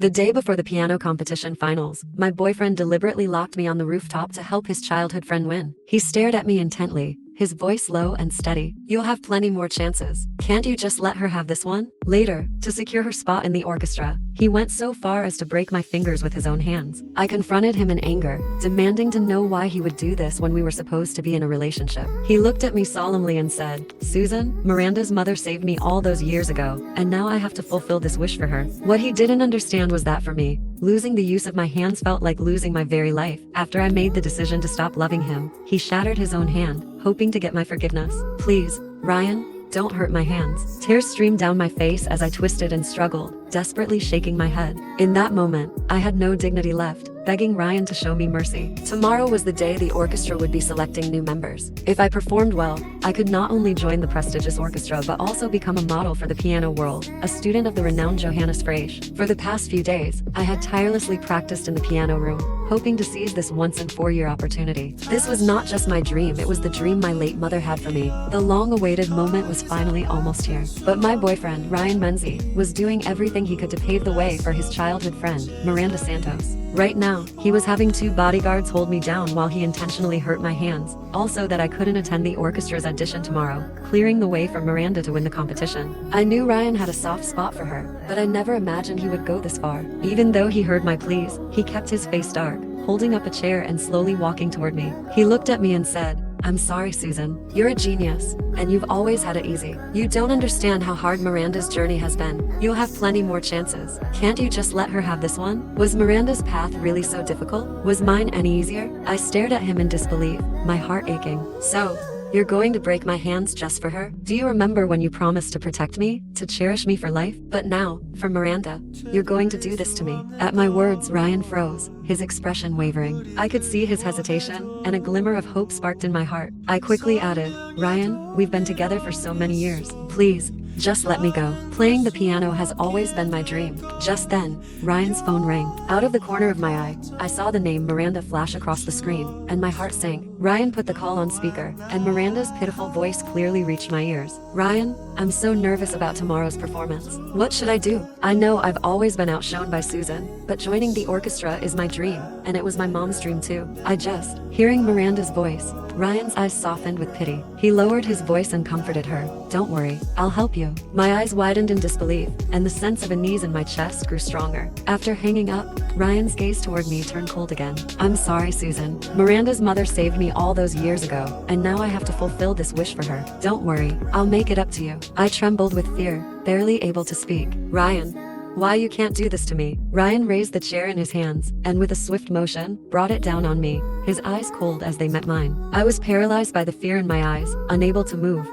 The day before the piano competition finals, my boyfriend deliberately locked me on the rooftop to help his childhood friend win. He stared at me intently, his voice low and steady. "You'll have plenty more chances. Can't you just let her have this one?" Later, to secure her spot in the orchestra, he went so far as to break my fingers with his own hands. I confronted him in anger, demanding to know why he would do this when we were supposed to be in a relationship. He looked at me solemnly and said, "Susan, Miranda's mother saved me all those years ago, and now I have to fulfill this wish for her." What he didn't understand was that for me, losing the use of my hands felt like losing my very life. After I made the decision to stop loving him, he shattered his own hand, hoping to get my forgiveness. "Please, Ryan, don't hurt my hands." Tears streamed down my face as I twisted and struggled, desperately shaking my head. In that moment, I had no dignity left, begging Ryan to show me mercy. Tomorrow was the day the orchestra would be selecting new members. If I performed well, I could not only join the prestigious orchestra but also become a model for the piano world, a student of the renowned Johannes Frege. For the past few days, I had tirelessly practiced in the piano room, hoping to seize this once-in-4-year opportunity. This was not just my dream, it was the dream my late mother had for me. The long-awaited moment was finally almost here. But my boyfriend, Ryan Menzies, was doing everything he could to pave the way for his childhood friend, Miranda Santos. Right now, he was having 2 bodyguards hold me down while he intentionally hurt my hands, also that I couldn't attend the orchestra's audition tomorrow, clearing the way for Miranda to win the competition. I knew Ryan had a soft spot for her, but I never imagined he would go this far. Even though he heard my pleas, he kept his face dark, holding up a chair and slowly walking toward me. He looked at me and said, "I'm sorry, Susan. You're a genius, and you've always had it easy. You don't understand how hard Miranda's journey has been. You'll have plenty more chances. Can't you just let her have this one?" Was Miranda's path really so difficult? Was mine any easier? I stared at him in disbelief, my heart aching. "So, you're going to break my hands just for her? Do you remember when you promised to protect me, to cherish me for life? But now, for Miranda, you're going to do this to me." At my words, Ryan froze, his expression wavering. I could see his hesitation, and a glimmer of hope sparked in my heart. I quickly added, "Ryan, we've been together for so many years. Please, just let me go. Playing the piano has always been my dream." Just then, Ryan's phone rang. Out of the corner of my eye, I saw the name Miranda flash across the screen, and my heart sank. Ryan put the call on speaker, and Miranda's pitiful voice clearly reached my ears. "Ryan, I'm so nervous about tomorrow's performance. What should I do? I know I've always been outshone by Susan, but joining the orchestra is my dream, and it was my mom's dream too." Hearing Miranda's voice, Ryan's eyes softened with pity. He lowered his voice and comforted her. "Don't worry, I'll help you." My eyes widened in disbelief, and the sense of unease in my chest grew stronger. After hanging up, Ryan's gaze toward me turned cold again. "I'm sorry, Susan. Miranda's mother saved me all those years ago, and now I have to fulfill this wish for her. Don't worry, I'll make it up to you." I trembled with fear, barely able to speak. "Ryan, why you can't do this to me?" Ryan raised the chair in his hands, and with a swift motion, brought it down on me, his eyes cold as they met mine. I was paralyzed by the fear in my eyes, unable to move.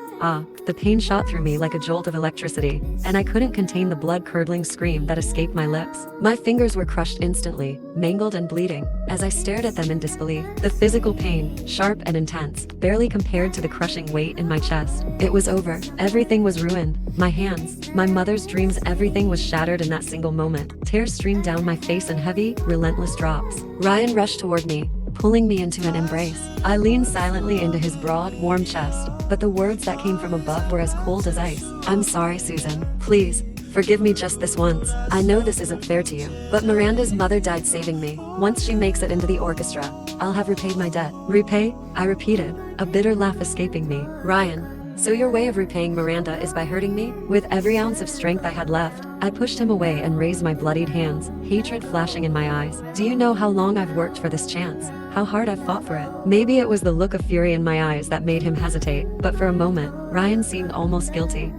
The pain shot through me like a jolt of electricity, and I couldn't contain the blood-curdling scream that escaped my lips. My fingers were crushed instantly, mangled and bleeding, as I stared at them in disbelief. The physical pain, sharp and intense, barely compared to the crushing weight in my chest. It was over. Everything was ruined. My hands, my mother's dreams, everything was shattered in that single moment. Tears streamed down my face in heavy, relentless drops. Ryan rushed toward me, pulling me into an embrace. I leaned silently into his broad, warm chest, but the words that came from above were as cold as ice. "I'm sorry, Susan. Please, forgive me just this once. I know this isn't fair to you, but Miranda's mother died saving me. Once she makes it into the orchestra, I'll have repaid my debt." "Repay?" I repeated, a bitter laugh escaping me. "Ryan, so your way of repaying Miranda is by hurting me?" With every ounce of strength I had left, I pushed him away and raised my bloodied hands, hatred flashing in my eyes. "Do you know how long I've worked for this chance? How hard I've fought for it?" Maybe it was the look of fury in my eyes that made him hesitate, but for a moment, Ryan seemed almost guilty.